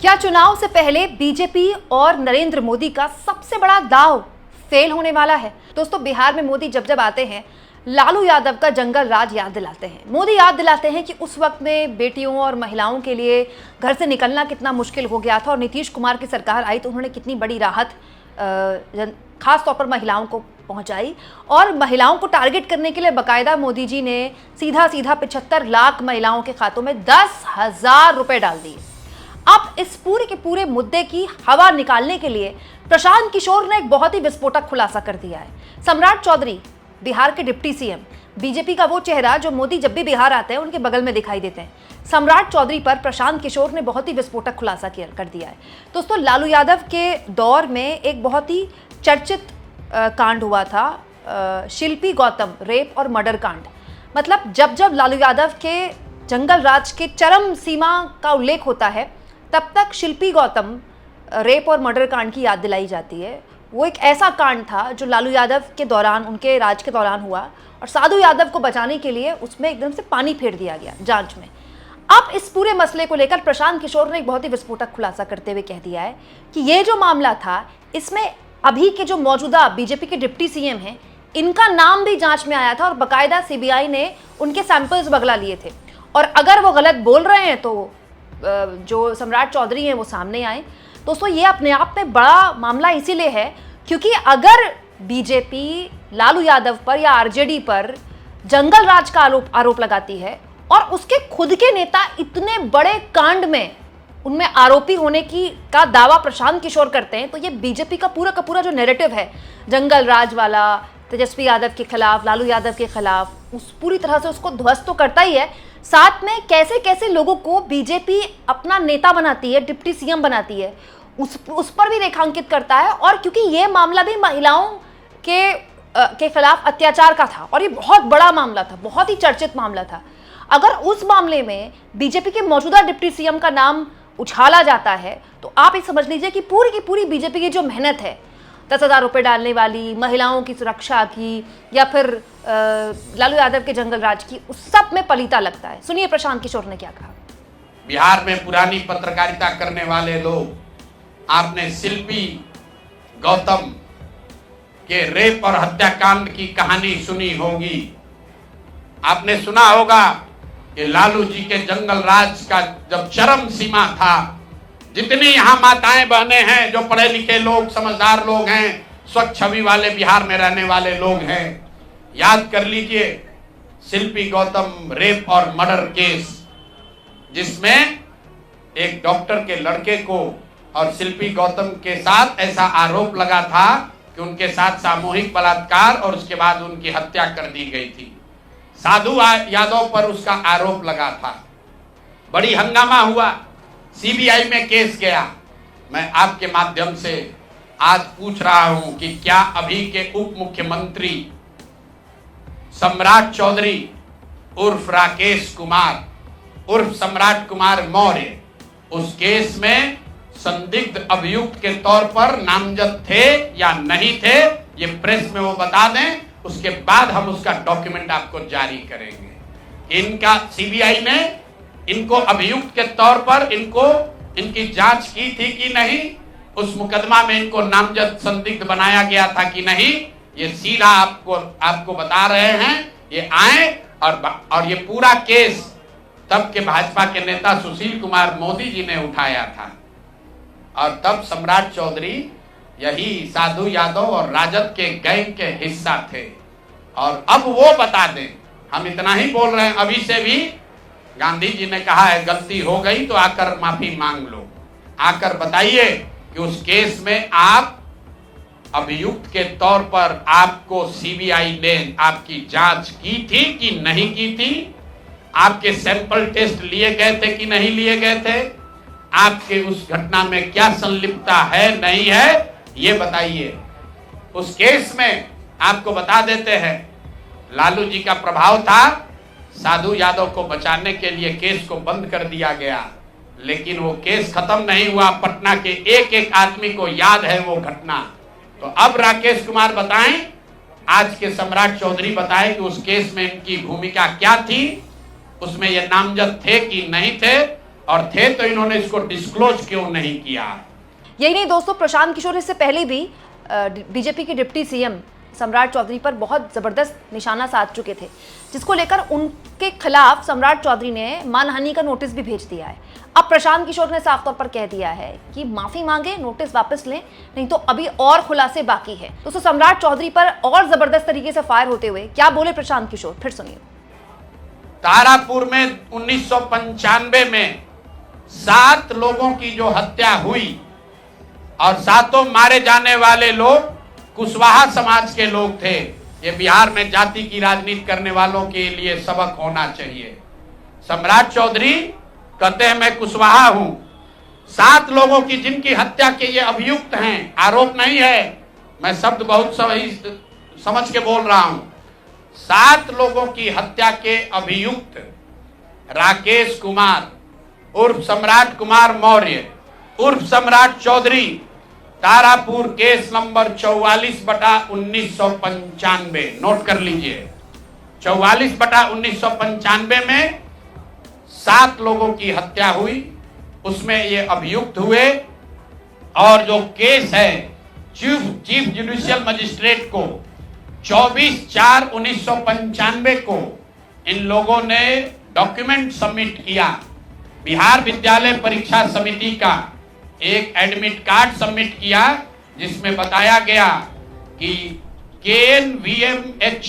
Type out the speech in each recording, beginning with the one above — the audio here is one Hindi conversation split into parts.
क्या चुनाव से पहले बीजेपी और नरेंद्र मोदी का सबसे बड़ा दांव फेल होने वाला है? दोस्तों, बिहार में मोदी जब जब आते हैं, लालू यादव का जंगल राज याद दिलाते हैं। मोदी याद दिलाते हैं कि उस वक्त में बेटियों और महिलाओं के लिए घर से निकलना कितना मुश्किल हो गया था, और नीतीश कुमार की सरकार आई तो उन्होंने कितनी बड़ी राहत खास तौर पर महिलाओं को पहुंचाई। और महिलाओं को टारगेट करने के लिए बाकायदा मोदी जी ने सीधा 75 लाख महिलाओं के खातों में 10,000 रुपए डाल दिए। अब इस पूरे के पूरे मुद्दे की हवा निकालने के लिए प्रशांत किशोर ने एक बहुत ही विस्फोटक खुलासा कर दिया है। सम्राट चौधरी, बिहार के डिप्टी सीएम, बीजेपी का वो चेहरा जो मोदी जब भी बिहार आते हैं उनके बगल में दिखाई देते हैं, सम्राट चौधरी पर प्रशांत किशोर ने बहुत ही विस्फोटक खुलासा कर दिया है। दोस्तों, लालू यादव के दौर में एक बहुत ही चर्चित कांड हुआ था, शिल्पी गौतम रेप और मर्डर कांड। मतलब जब जब लालू यादव के जंगल राज के चरम सीमा का उल्लेख होता है, तब तक शिल्पी गौतम रेप और मर्डर कांड की याद दिलाई जाती है। वो एक ऐसा कांड था जो लालू यादव के दौरान, उनके राज के दौरान हुआ, और साधु यादव को बचाने के लिए उसमें एकदम से पानी फेर दिया गया जांच में। अब इस पूरे मसले को लेकर प्रशांत किशोर ने एक बहुत ही विस्फोटक खुलासा करते हुए कह दिया है कि ये जो मामला था, इसमें अभी के जो मौजूदा बीजेपी के डिप्टी सीएम हैं, इनका नाम भी जांच में आया था, और बाकायदा सीबीआई ने उनके सैंपल्स बगला लिए थे। और अगर वो गलत बोल रहे हैं तो जो सम्राट चौधरी हैं वो सामने आए। दोस्तों, ये अपने आप में बड़ा मामला इसीलिए है क्योंकि अगर बीजेपी लालू यादव पर या आरजेडी पर जंगल राज का आरोप लगाती है, और उसके खुद के नेता इतने बड़े कांड में उनमें आरोपी होने का दावा प्रशांत किशोर करते हैं, तो ये बीजेपी का पूरा जो नैरेटिव है जंगल राज वाला, तेजस्वी यादव के खिलाफ, लालू यादव के खिलाफ, उस पूरी तरह से उसको ध्वस्त तो करता ही है। साथ में कैसे कैसे लोगों को बीजेपी अपना नेता बनाती है, डिप्टी सीएम बनाती है, उस पर भी रेखांकित करता है। और क्योंकि ये मामला भी महिलाओं के खिलाफ अत्याचार का था, और ये बहुत बड़ा मामला था, बहुत ही चर्चित मामला था, अगर उस मामले में बीजेपी के मौजूदा डिप्टी सीएम का नाम उछाला जाता है, तो आप ये समझ लीजिए कि पूरी बीजेपी की जो मेहनत है, 10,000 रुपये डालने वाली, महिलाओं की सुरक्षा की, या फिर लालू यादव के जंगल राज की, उस सब में पलीता लगता है। सुनिए प्रशांत किशोर ने क्या कहा। बिहार में पुरानी पत्रकारिता करने वाले लोग, आपने शिल्पी गौतम के रेप और हत्याकांड की कहानी सुनी होगी। आपने सुना होगा कि लालू जी के जंगल राज का जब चरम सीमा था, जितनी यहाँ माताएं बहनें हैं, जो पढ़े लिखे लोग, समझदार लोग हैं, स्वच्छ छवि वाले बिहार में रहने वाले लोग हैं, याद कर लीजिए शिल्पी गौतम रेप और मर्डर केस, जिसमें एक डॉक्टर के लड़के को और शिल्पी गौतम के साथ ऐसा आरोप लगा था कि उनके साथ सामूहिक बलात्कार और उसके बाद उनकी हत्या कर दी गई थी। साधु यादव पर उसका आरोप लगा था, बड़ी हंगामा हुआ, सीबीआई में केस गया। मैं आपके माध्यम से आज पूछ रहा हूं कि क्या अभी के उप मुख्यमंत्री सम्राट चौधरी उर्फ राकेश कुमार उर्फ सम्राट कुमार मौर्य उस केस में संदिग्ध अभियुक्त के तौर पर नामजद थे या नहीं थे, ये प्रेस में वो बता दें, उसके बाद हम उसका डॉक्यूमेंट आपको जारी करेंगे। इनका सीबीआई ने इनको अभियुक्त के तौर पर इनकी जांच की थी कि नहीं, उस मुकदमा में इनको नामजद संदिग्ध बनाया गया था कि नहीं, ये सीधा आपको बता रहे हैं। ये आए और ये पूरा केस तब के भाजपा के नेता सुशील कुमार मोदी जी ने उठाया था, और तब सम्राट चौधरी यही साधु यादव और राजद के गैंग के हिस्सा थे। और अब वो बता दें, हम इतना ही बोल रहे हैं, अभी से भी गांधी जी ने कहा है गलती हो गई तो आकर माफी मांग लो, आकर बताइए कि उस केस में आप अभियुक्त के तौर पर आपको सीबीआई ने आपकी जांच की थी कि नहीं की थी, आपके सैंपल टेस्ट लिए गए थे कि नहीं लिए गए थे, आपके उस घटना में क्या संलिप्तता है नहीं है, ये बताइए। उस केस में आपको बता देते हैं, लालू जी का प्रभाव था, साधु यादव को बचाने के लिए केस को बंद कर दिया गया, लेकिन वो केस खत्म नहीं हुआ। पटना के एक एक आदमी को याद है वो घटना। तो अब राकेश कुमार बताएं, आज के सम्राट चौधरी बताएं कि उस केस में इनकी भूमिका क्या थी, उसमें ये नामजद थे कि नहीं थे, और थे तो इन्होंने इसको डिस्क्लोज क्यों नहीं किया। यही नहीं दोस्तों, प्रशांत किशोर इससे पहले भी बीजेपी के डिप्टी सीएम सम्राट चौधरी पर बहुत जबरदस्त निशाना साध चुके थे, जिसको लेकर उनके खिलाफ सम्राट चौधरी ने मानहानि का नोटिस भी भेज दिया है। अब प्रशांत किशोर ने साफ तौर पर कह दिया है कि माफी मांगे, नोटिस वापस लें, नहीं तो अभी और खुलासे बाकी है। दोस्तों, सम्राट चौधरी पर और जबरदस्त तरीके से फायर होते हुए क्या बोले प्रशांत किशोर, फिर सुनिए। तारापुर में 1995 में 7 लोगों की जो हत्या हुई और 7 मारे जाने वाले लोग कुशवाहा समाज के लोग थे। ये बिहार में जाति की राजनीति करने वालों के लिए सबक होना चाहिए। सम्राट चौधरी कहते हैं मैं कुशवाहा हूं। 7 लोगों की जिनकी हत्या के ये अभियुक्त हैं, आरोप नहीं है, मैं शब्द बहुत सही समझ के बोल रहा हूं। 7 लोगों की हत्या के अभियुक्त राकेश कुमार उर्फ सम्राट कुमार मौर्य उर्फ Samrat Chaudhary, Tarapur case number 44/1995, note कर लीजिए। 44/1995 में 7 लोगों की हत्या हुई, उसमें ये अभियुक्त हुए। और जो केस है चीफ जुडिशियल मजिस्ट्रेट को 24/4/1995 को इन लोगों ने डॉक्यूमेंट सबमिट किया। बिहार विद्यालय परीक्षा समिति का एक एडमिट कार्ड सबमिट किया, जिसमें बताया गया कि KNVMH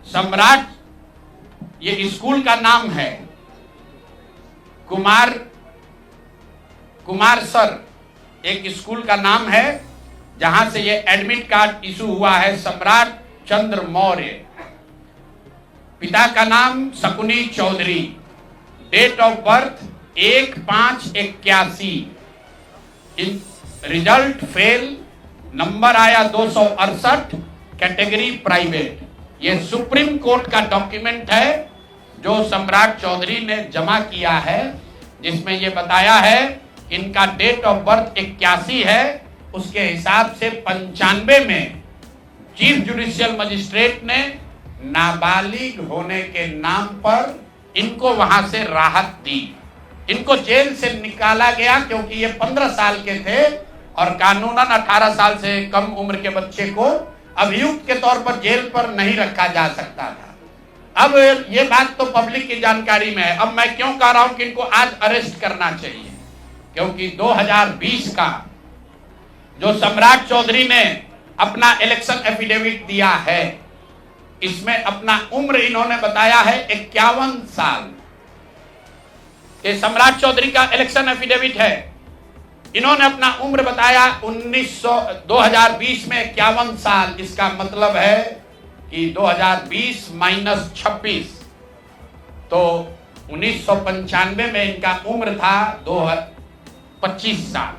सम्राट, ये स्कूल का नाम है, कुमार सर एक स्कूल का नाम है, जहां से ये एडमिट कार्ड इशू हुआ है। सम्राट चंद्र मौर्य, पिता का नाम Shakuni Chaudhary, date of birth 1/5/81, result fail, number आया 268, कैटेगरी प्राइवेट। ये सुप्रीम कोर्ट का डॉक्यूमेंट है जो सम्राट चौधरी ने जमा किया है, जिसमें ये बताया है इनका डेट ऑफ बर्थ 81 है, उसके हिसाब से 95 में चीफ जुडिशियल मजिस्ट्रेट ने नाबालिग होने के नाम पर इनको वहां से राहत दी। इनको जेल से निकाला गया क्योंकि ये 15 साल के थे और कानूनन 18 साल से कम उम्र के बच्चे को अभियुक्त के तौर पर जेल पर नहीं रखा जा सकता था। अब ये बात तो पब्लिक की जानकारी में है। अब मैं क्यों कह रहा हूं कि इनको आज अरेस्ट करना चाहिए, क्योंकि 2020 का जो सम्राट चौधरी ने अपना इलेक्शन एफिडेविट दिया है, इसमें अपना उम्र इन्होंने बताया है 51 साल। ये सम्राट चौधरी का इलेक्शन एफिडेविट है। इन्होंने अपना उम्र बताया 2020 में 51 साल। इसका मतलब है कि 2020 माइनस 26, तो 1995 में इनका उम्र था 25 साल,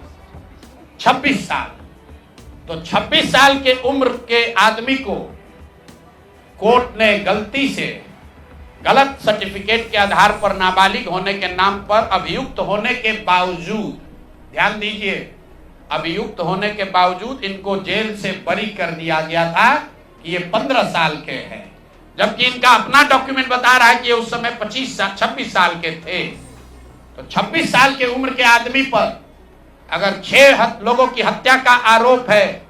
26 साल। तो 26 साल के उम्र के आदमी को कोर्ट ने गलती से गलत सर्टिफिकेट के आधार पर नाबालिग होने के नाम पर अभियुक्त होने के बावजूद, ध्यान दीजिए, अभियुक्त होने के बावजूद इनको जेल से बरी कर दिया गया था कि ये 15 साल के हैं, जबकि इनका अपना डॉक्यूमेंट बता रहा है कि ये उस समय 26 साल के थे। तो 26 साल के उम्र के आदमी पर अगर 6 लोगों की हत्या का आरोप है,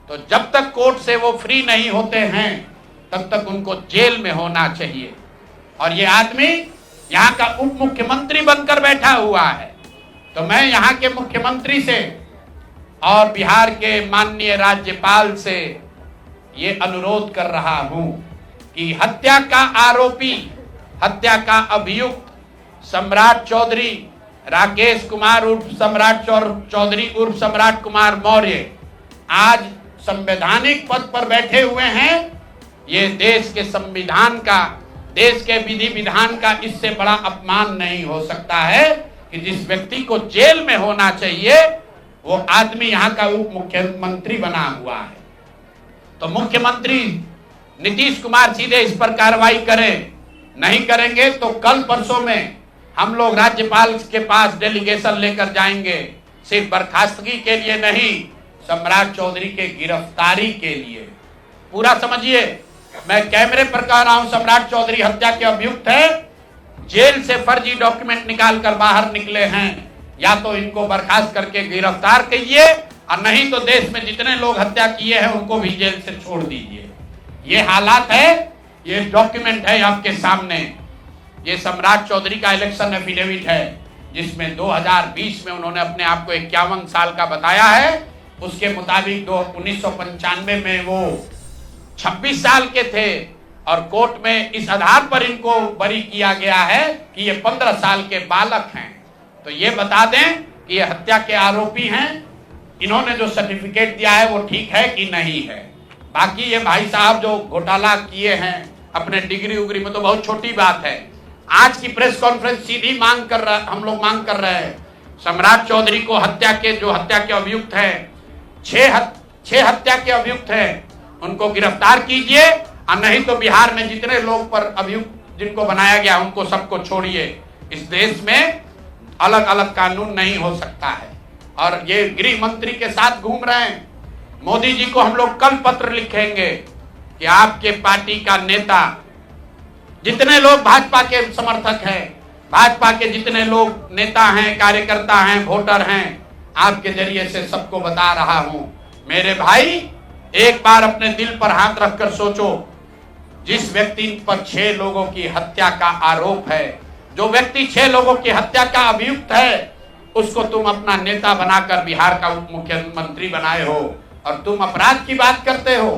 तो जब तक कोर्ट से वो फ्री नहीं होते हैं तब तक उनको जेल में होना चाहिए। और ये आदमी यहाँ का उप मुख्यमंत्री बनकर बैठा हुआ है। तो मैं यहाँ के मुख्यमंत्री से और बिहार के माननीय राज्यपाल से ये अनुरोध कर रहा हूं कि हत्या का आरोपी, हत्या का अभियुक्त सम्राट चौधरी, राकेश कुमार उर्फ सम्राट चौधरी उर्फ सम्राट कुमार मौर्य आज संवैधानिक पद पर बैठे हुए हैं। ये देश के संविधान का, देश के विधि विधान का इससे बड़ा अपमान नहीं हो सकता है कि जिस व्यक्ति को जेल में होना चाहिए वो आदमी यहाँ का उप मुख्यमंत्री बना हुआ है। तो मुख्यमंत्री नीतीश कुमार सीधे इस पर कार्रवाई करें। नहीं करेंगे तो कल परसों में हम लोग राज्यपाल के पास डेलीगेशन लेकर जाएंगे, सिर्फ बर्खास्तगी के लिए नहीं, सम्राट चौधरी के गिरफ्तारी के लिए। पूरा समझिए, मैं कैमरे पर कह रहा हूं सम्राट चौधरी हत्या के अभियुक्त है, जेल से फर्जी डॉक्यूमेंट निकाल कर बाहर निकले हैं, या तो इनको बर्खास्त करके गिरफ्तार कीजिए और नहीं तो देश में जितने लोग हत्या किए हैं उनको भी जेल से छोड़ दीजिए। ये हालात है, ये डॉक्यूमेंट है आपके सामने। ये सम्राट चौधरी का इलेक्शन एफिडेविट है जिसमें 2020 में उन्होंने अपने आप को 51 साल का बताया है। उसके मुताबिक 1995 में वो 26 साल के थे और कोर्ट में इस आधार पर इनको बरी किया गया है कि ये 15 साल के बालक हैं। तो ये बता दें कि ये हत्या के आरोपी हैं। इन्होंने जो सर्टिफिकेट दिया है वो ठीक है कि नहीं है। बाकी ये भाई साहब जो घोटाला किए हैं अपने डिग्री उग्री में, तो बहुत छोटी बात है। आज की प्रेस कॉन्फ्रेंस सीधी हम लोग मांग कर रहे हैं, सम्राट चौधरी को हत्या के अभियुक्त है, 6 हत्या के अभियुक्त हैं, उनको गिरफ्तार कीजिए और नहीं तो बिहार में जितने लोग पर अभियुक्त जिनको बनाया गया उनको सबको छोड़िए। इस देश में अलग अलग कानून नहीं हो सकता है। और ये गृह मंत्री के साथ घूम रहे हैं। मोदी जी को हम लोग कल पत्र लिखेंगे कि आपके पार्टी का नेता, जितने लोग भाजपा के समर्थक हैं, भाजपा के जितने लोग नेता हैं, कार्यकर्ता हैं, वोटर हैं, आपके जरिए से सबको बता रहा हूं, मेरे भाई एक बार अपने दिल पर हाथ रखकर सोचो। जिस व्यक्ति पर 6 लोगों की हत्या का आरोप है, जो व्यक्ति 6 लोगों की हत्या का अभियुक्त है, उसको तुम अपना नेता बनाकर बिहार का उप मुख्यमंत्री बनाए हो और तुम अपराध की बात करते हो,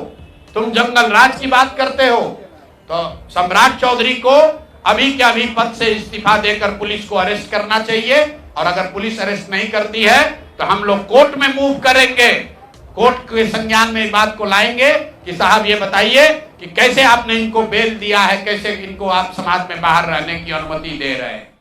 तुम जंगल राज की बात करते हो। तो सम्राट चौधरी को अभी के अभी पद से इस्तीफा देकर पुलिस को अरेस्ट करना चाहिए और अगर पुलिस अरेस्ट नहीं करती है तो हम लोग कोर्ट में मूव करेंगे, कोर्ट के संज्ञान में बात को लाएंगे कि साहब ये बताइए कि कैसे आपने इनको बेल दिया है, कैसे इनको आप समाज में बाहर रहने की अनुमति दे रहे हैं।